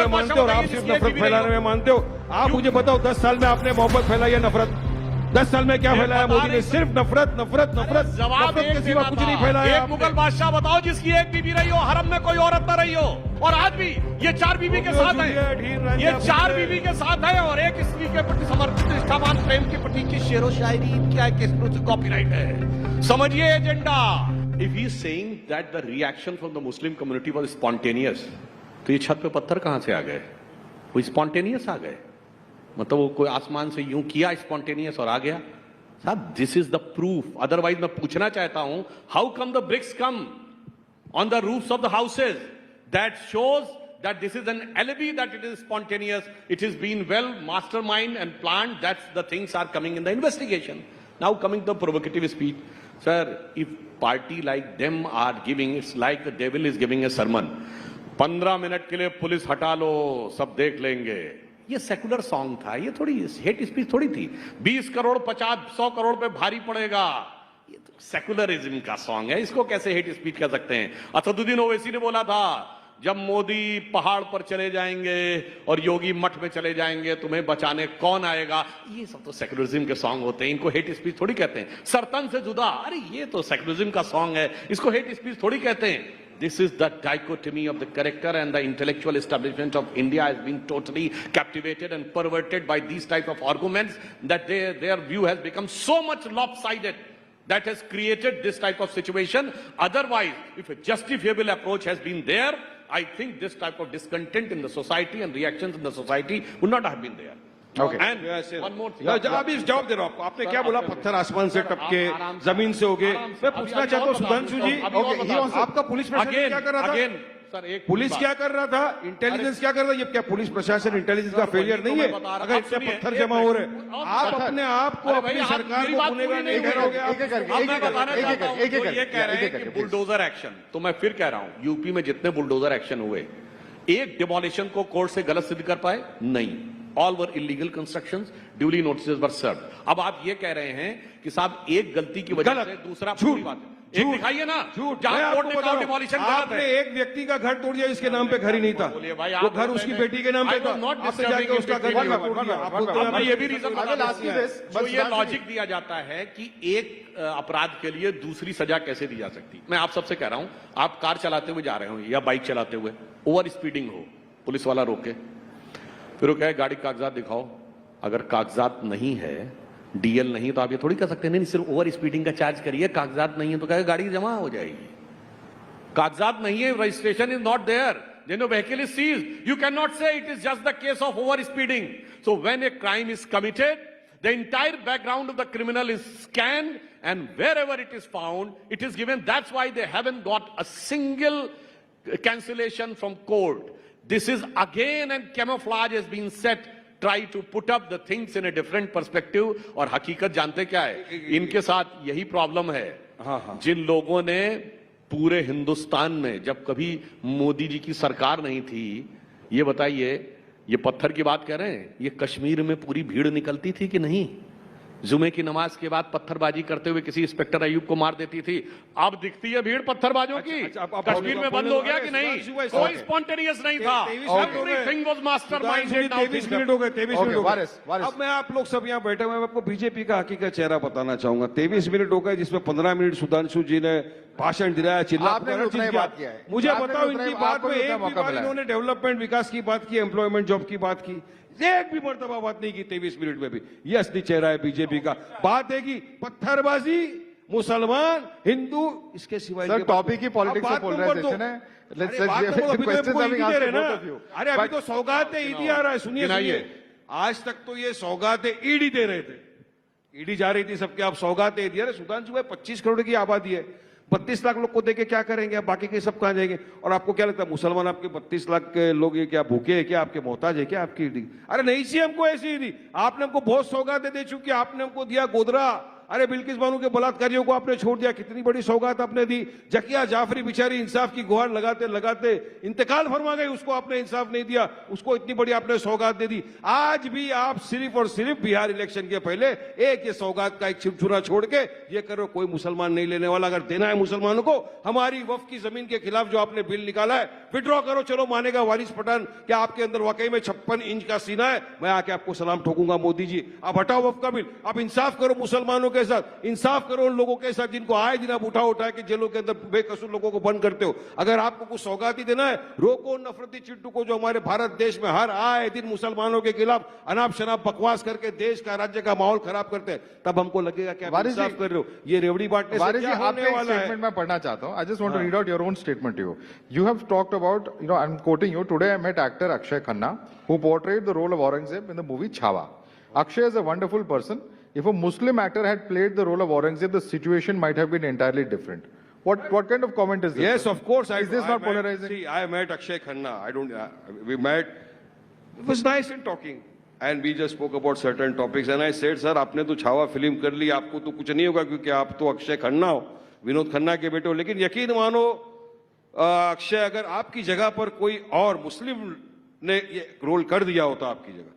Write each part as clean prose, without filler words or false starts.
में मानते हो और आप सिर्फ नफरत फैलाने में मानते हो। आप मुझे बताओ 10 साल में आपने मोहब्बत फैलाई है नफरत? 10 साल में क्या फैलाया मोदी ने? सिर्फ नफरत नफरत नफरत, जवाब नफरत के सिवा कुछ नहीं फैलाया। एक मुगल बादशाह बताओ जिसकी एक बीबी रही हो, हरम में कोई औरत न रही हो, और आज भी ये 4 बीबी के साथ है, ये 4 बीबी के साथ है, और एक स्त्री के प्रति समर्पित निष्ठावान प्रेम के प्रति की शेरो शायरी क्या है, किस कॉपीराइट है? समझिए agenda. If he is saying that the reaction from the Muslim community was spontaneous, तो ये छत पे पत्थर कहां से आ गए? वो स्पॉन्टेनियस आ गए? मतलब वो कोई आसमान से यूं किया स्पॉन्टेनियस और आ गया? साहब, this is the proof. Otherwise मैं पूछना चाहता हूं, how come the bricks come on the roofs of the houses? That shows that this is an alibi that it is spontaneous. It is been well mastermind and planned. That's the things are coming in the investigation. Now coming to the provocative speech, sir, if party like them are giving, it's like the devil is giving a sermon. 15 minute के लिए police हटा लो, सब देख लेंगे। ये secular song था, ये थोड़ी हेट स्पीच थोड़ी थी। 20 करोड़ 50-100 करोड़ पे भारी पड़ेगा, ये तो सेकुलरिज्म का सॉन्ग है, इसको कैसे हेट स्पीच कर सकते हैं? असदुद्दीन ओवैसी ने बोला था, जब मोदी पहाड़ पर चले जाएंगे और योगी मठ में चले जाएंगे, तुम्हें बचाने कौन आएगा? ये सब तो सेकुलरिज्म के सॉन्ग होते हैं, इनको हेट स्पीच थोड़ी कहते हैं। सरतन से जुदा, अरे ये तो सेकुलरिज्म का सॉन्ग है, इसको हेट स्पीच थोड़ी कहते हैं। This is the dichotomy of the character, and the intellectual establishment of India has been totally captivated and perverted by these type of arguments, that their view has become so much lopsided that has created this type of situation. Otherwise, if a justifiable approach has been there, I think this type of discontent in the society and reactions in the society would not have been there. Okay. And one more thing. अभी जवाब दे रहा हूं आपको। आपने क्या बोला? पत्थर आसमान से टपके, जमीन से उगे। मैं पूछना चाहता हूं सुधांशु जी, आपका पुलिस प्रशासन क्या कर रहा था? सर, एक पुलिस क्या कर रहा था? इंटेलिजेंस क्या कर रहा था? ये क्या पुलिस प्रशासन इंटेलिजेंस का फेलियर नहीं है? अगर इतने पत्थर जमा हो रहे, आप अपने आप को अपनी सरकार को गुनहगार नहीं ठहराओगे? ये कह रहे हैं कि बुलडोजर एक्शन, तो मैं फिर कह रहा हूं, यूपी में जितने बुलडोजर एक्शन हुए, एक डिमोलिशन को कोर्ट से गलत सिद्ध कर पाए? नहीं। All were illegal constructions, duly notices were served. अब आप ये कह रहे हैं कि साहब एक गलती की वजह से दूसरा पूरी बात है। एक दिखाइए ना, जहां कोर्ट ने कहा डिमोलिशन गलत है। आपने एक व्यक्ति का घर तोड़ दिया, इसके नाम पे घर ही नहीं था, वो घर उसकी बेटी के नाम पे था, आपने जाके उसका घर तोड़ दिया। ये भी रीजन तो ये लॉजिक दिया जाता है कि एक अपराध के लिए दूसरी सजा कैसे दी जा सकती। मैं आप सबसे कह रहा हूं, आप कार चलाते हुए जा रहे हो या बाइक चलाते हुए, ओवर स्पीडिंग हो, पुलिस वाला रोके, फिर वो कहे गाड़ी कागजात दिखाओ, अगर कागजात नहीं है, डीएल नहीं, तो आप ये थोड़ी कह सकते नहीं सिर्फ ओवर स्पीडिंग का चार्ज करिए, कागजात नहीं है तो कहे गाड़ी जमा हो जाएगी। कागजात नहीं है, registration is not there, then your vehicle is seized. You cannot say it is just the case of over speeding. So when a crime is committed, the entire background of the criminal is scanned, and wherever it is found, it is given. That's why they haven't got a single cancellation from court. This is again, and camouflage has been set, try to put up the things in a different perspective. और हकीकत जानते क्या है, इनके साथ यही problem है। जिन लोगों ने पूरे हिंदुस्तान में, जब कभी मोदी जी की सरकार नहीं थी, ये बताइए, ये पत्थर की बात कर रहे हैं, ये कश्मीर में पूरी भीड़ निकलती थी कि नहीं? जुमे की नमाज के बाद पत्थरबाजी करते हुए किसी इंस्पेक्टर अयूब को मार देती थी। अब दिखती है भीड़ पत्थरबाजों की। कश्मीर में बंद हो गया कि नहीं? कोई स्पॉन्टेनियस नहीं था, एवरीथिंग वाज मास्टरमाइंडेड। 23 मिनट हो गए, 23 मिनट हो गए। अब मैं आप लोग सब यहाँ बैठे हुए, मैं आपको बीजेपी का हकीकत चेहरा बताना चाहूंगा। 23 मिनट हो गए, जिसमें 15 मिनट सुधांशु जी ने भाषण दिया, चिल्ला किया। मुझे बताओ, इनकी बात में एक भी बार इन्होंने डेवलपमेंट, विकास की बात की, एम्प्लॉयमेंट, जॉब की बात की? एक भी मर्तबा बात नहीं की 23 मिनट में भी। ये असली चेहरा है बीजेपी का। बात है कि पत्थरबाजी, मुसलमान, हिंदू, इसके सिवाय टॉपिक ही पॉलिटिक्स से बोल रहे हैं। अरे अभी तो सौगात ईडी आ रहा है, सुनिए। आज तक तो ये सौगात ईडी दे रहे थे, ईडी जा रही थी सबके, आप सौगात दे दिया। सुधांशु भाई 25 करोड़ की आबादी है, 32 लाख लोग को देके क्या करेंगे आप? बाकी के सब कहां जाएंगे? और आपको क्या लगता है मुसलमान आपके 32 लाख के लोग ये क्या भूखे है क्या? आपके मोहताज है क्या आपकी ईडी? अरे नहीं सी हमको ऐसी ईडी, आपने हमको बहुत सौगातें दे चुकी, आपने हमको दिया गोदरा, अरे बिल्किस बानो के बलात्कारियों को आपने छोड़ दिया, कितनी बड़ी सौगात आपने दी। जकिया जाफरी बेचारी इंसाफ की गुहार लगाते लगाते इंतकाल फरमा गई, उसको आपने इंसाफ नहीं दिया, उसको इतनी बड़ी आपने सौगात दे दी। आज भी आप सिर्फ और सिर्फ बिहार इलेक्शन के पहले एक ये सौगात का एक छिपछुरा छोड़ के ये करो, कोई मुसलमान नहीं लेने वाला। अगर देना है मुसलमानों को हमारी वक्फ की जमीन के खिलाफ जो आपने बिल निकाला है, विड्रॉ करो, चलो मानेगा वारिस पठान। क्या आपके अंदर वाकई में 56 इंच का सीना है? मैं आके आपको सलाम ठोकूंगा मोदी जी। आप हटाओ वक्फ का बिल, आप इंसाफ करो मुसलमानों के साथ, इंसाफ करो उन लोगों के साथ जिनको आए दिन आप उठा के जेलों के अंदर बेकसूर लोगों को बंद करते हो। अगर आपको कुछ सौगात ही देना है, रोको नफरती चिट्टू को जो हमारे भारत देश में हर आए दिन मुसलमानों के खिलाफ अनाप शनाप बकवास करके देश का राज्य का माहौल खराब करते हैं। तब हमको लगेगा कि आप इंसाफ कर रहे हो। ये रेवड़ी बांटने से क्या होने वाला है? स्टेटमेंट मैं पढ़ना चाहता हूं। I just want to read out your own statement to you. You have talked about, I am quoting you, today I met actor Akshay Khanna who portrayed the role of Aurangzeb in the movie Chhawa. Akshay is a wonderful person. If a Muslim actor had played the role of Aurangzeb, the situation might have been entirely different. What kind of comment is this? Yes, of course. Is this not polarizing? See, I met Akshay Khanna. We met. It was nice in talking. And we just spoke about certain topics. And I said, sir, आपने तो Chhaava film कर ली, आपको तो कुछ नहीं होगा क्योंकि आप तो अक्षय खन्ना हो, विनोद खन्ना के बेटे हो। लेकिन यकीन मानो अक्षय, अगर आपकी जगह पर कोई और मुस्लिम ने ये रोल कर दिया होता, आपकी जगह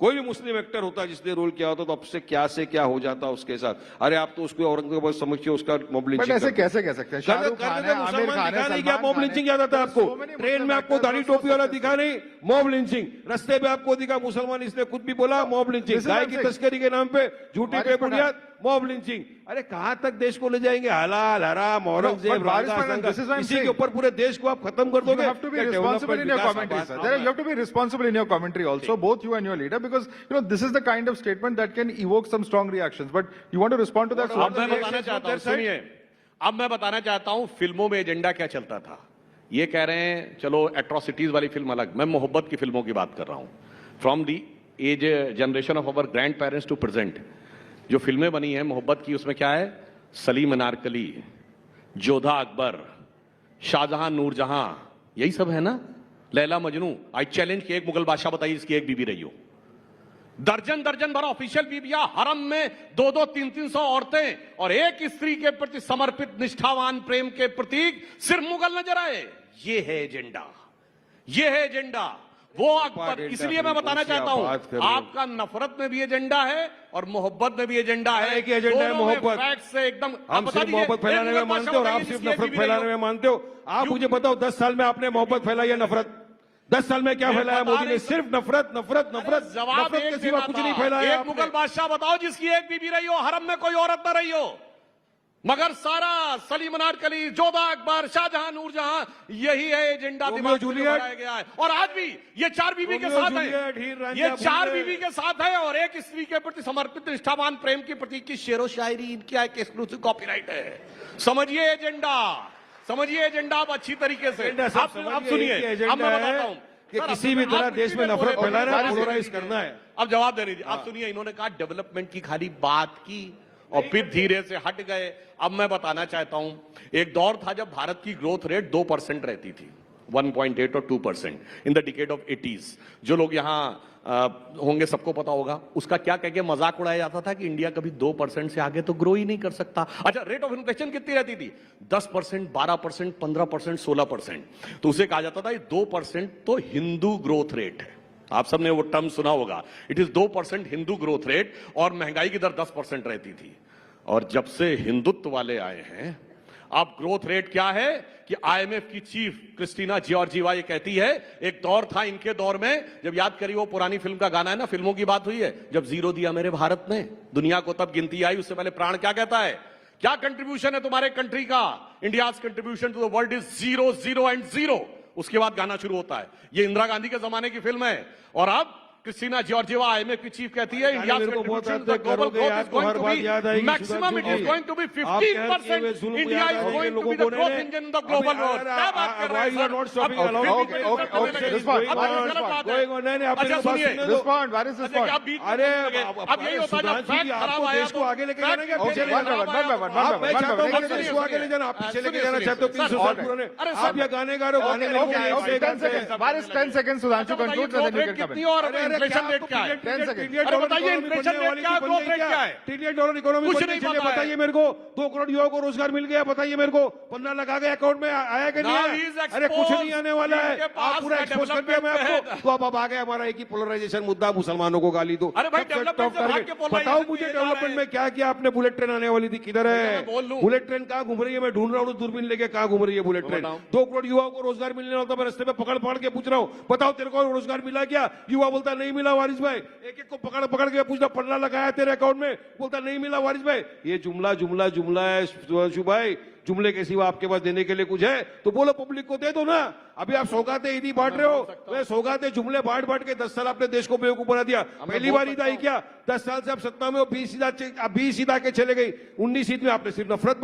कोई भी मुस्लिम एक्टर होता जिसने रोल किया होता, तो अब से क्या हो जाता उसके साथ। अरे आप तो उसको औरंगाबाद समझिए, उसका मॉब लिंचिंग ऐसे कैसे कह सकते हैं? शाहरुख खान है, आमिर खान है, नहीं क्या मॉब लिंचिंग याद आता है आपको? ट्रेन में आपको दाढ़ी टोपी वाला दिखा नहीं, मॉब लिंचिंग। रस्ते पे आपको दिखा मुसलमान, इसने खुद भी बोला मॉब लिंचिंग। गाय की तस्करी के नाम पे झूठी पे बुनियाद मॉब लिंचिंग। अरे कहां तक देश को ले जाएंगे? हलाल हराम औरंगजेब इसी के ऊपर पूरे देश को आप खत्म कर दोगे। You have to be responsible in your commentary, sir. You have to be responsible in your commentary also, both you and your leader, because this is the kind of statement that can evoke some strong reactions. But you want to respond to that? अब मैं बताना चाहता हूं, सुनिए, अब मैं बताना चाहता हूं फिल्मों में एजेंडा क्या चलता था। ये कह रहे हैं चलो एट्रोसिटीज वाली फिल्म अलग, मैं मोहब्बत की फिल्मों की बात कर रहा हूं। From the age generation of our grandparents to present जो फिल्में बनी हैं मोहब्बत की, उसमें क्या है? सलीम अनारकली, जोधा अकबर, शाहजहां नूरजहां, यही सब है ना? लैला मजनू। आई चैलेंज कि एक मुगल बादशाह बताइए इसकी एक बीबी रही हो। दर्जन दर्जन भर ऑफिशियल बीबियां, हरम में 200, 300 औरतें और एक स्त्री के प्रति समर्पित निष्ठावान प्रेम के प्रतीक सिर्फ मुगल नजर आए। ये है एजेंडा, ये है एजेंडा। वो अकबर, इसलिए मैं बताना चाहता हूं आपका नफरत में भी एजेंडा है और मोहब्बत में भी एजेंडा है। एक एजेंडा है मोहब्बत से एकदम। हम सिर्फ मोहब्बत फैलाने में मानते हो और आप सिर्फ नफरत फैलाने में मानते हो। आप मुझे बताओ 10 साल में आपने मोहब्बत फैलाई है नफरत? 10 साल में क्या फैलाया मोदी ने? सिर्फ नफरत नफरत नफरत, नफरत के सिवा कुछ नहीं फैलाया। एक मुगल बादशाह बताओ जिसकी एक बीबी रही हो, हरम में कोई औरत न रही हो, मगर सारा सलीम अनारकली, जोधा अकबर, शाहजहां नूरजहां, यही है एजेंडा दिमाग में लगाया गया है। और आज भी ये 4 बीवी के साथ है, ये 4 बीवी के साथ है और एक स्त्री के प्रति समर्पित निष्ठावान प्रेम के प्रतीक की शेरो शायरी इनकी एक एक्सक्लूसिव कॉपीराइट है। समझिए एजेंडा, समझिए एजेंडा आप अच्छी तरीके से। आप सुनिए, अब मैं बताता हूं कि किसी भी तरह देश में नफरत फैलाना है, पोलराइज करना है। अब जवाब दे दीजिए। आप सुनिए, इन्होंने कहा डेवलपमेंट की खाली बात की और फिर धीरे से हट गए। अब मैं बताना चाहता हूं, एक दौर था जब भारत की ग्रोथ रेट 2% रहती थी, 1.8 और 2% in the decade of 80s। जो लोग यहां होंगे सबको पता होगा उसका क्या कह के मजाक उड़ाया जाता था कि इंडिया कभी 2% से आगे तो ग्रो ही नहीं कर सकता। अच्छा, रेट ऑफ इन्फ्लेशन कितनी रहती थी? 10%, 12%, 15%, 16%। तो उसे कहा जाता था 2% तो हिंदू ग्रोथ रेट है। आप सबने वो टर्म सुना होगा, it is 2% Hindu growth rate, और महंगाई की दर 10% रहती थी। और जब से हिंदुत्व वाले आए हैं, अब ग्रोथ रेट क्या है कि आईएमएफ की चीफ क्रिस्टीना जॉर्जिवा ये कहती है, एक दौर था इनके दौर में, जब याद करिए वो पुरानी फिल्म का गाना है ना, फिल्मों की बात हुई है, जब जीरो दिया मेरे भारत ने दुनिया को तब गिनती आई। उससे पहले प्राण क्या कहता है? क्या कंट्रीब्यूशन है तुम्हारे कंट्री का? India's contribution to the world is 0, 0 and 0। उसके बाद गाना शुरू होता है। ये इंदिरा गांधी के जमाने की फिल्म है। और अब क्रिस्टीना जॉर्जिवा आईएमएफ की चीफ कहती है India maximum it is going to be 15%। India is going to be the growth engine in the global world. क्या बात कर रहे हैं? अच्छा सुनिए, अरे अब यही होता है जब फैक्ट खराब आया देश को आगे लेके जाना क्या? पीछे ले जाना? मैं चाहता हूं कि देश को आगे ले जाना, आप पीछे लेके जाना चाहते हो? 300 साल पुराने आप या गाने गा रहे हो, गाने 10 seconds Sudhanshu, conclude and then we can come in. Inflation rate क्या है? 10 seconds. अरे बताइए इन्फ्लेशन रेट क्या है, ग्रोथ रेट क्या है? $1 ट्रिलियन इकोनॉमी कुछ बनने नहीं के लिए पता है। बताइए मेरे को 2 करोड़ युवाओं को रोजगार मिल गया, बताइए मेरे को 15 लाख आ गए अकाउंट में, आया कि नहीं Now he is आया? अरे कुछ नहीं आने वाला है, इनके पास आप पूरा का एक्सपोज कर दिया मैं development आपको। तो अब आ गया हमारा एक ही पोलराइजेशन मुद्दा, मुसलमानों को गाली दो। अरे भाई, सबसे development top से भाग target। के polarization बताओ में मुझे ये जा रहा डेवलपमेंट है। में क्या किया आपने? बुलेट ट्रेन आने वाली थी, किधर है? मैं बोल लूं। बुलेट ट्रेन कहाँ घूम रही है? मैं ढूंढ रहा हूँ दूरबीन लेके, कहाँ घूम रही है बुलेट ट्रेन? बताओ। 2 करोड़ युवाओं को रोजगार मिलने वाला था, मैं रास्ते में पकड़ पकड़ के पूछ रहा हूँ, बताओ तेरे को रोजगार मिला क्या? युवा बोलता नहीं मिला वारिस भाई। एक एक को पकड़ पकड़ के पूछना 15 लाख आया तेरे अकाउंट में, बोलता नहीं मिला वारिस भाई। ये जुमला जुमला जुमला है सुधांशु भाई, जुमले के सिवा आपके पास देने के लिए कुछ है तो बोलो, पब्लिक को दे दो ना। अभी आप सौगाते ईदी बांट रहे हो, वे सौगाते जुमले बांट बांट के 10 साल आपने देश को बेवकूफ बना दिया। पहली बार ईद आई क्या? 10 साल से आप सत्ता में हो, 20 ईद के चले गई, 19 ईद में आपने सिर्फ नफरत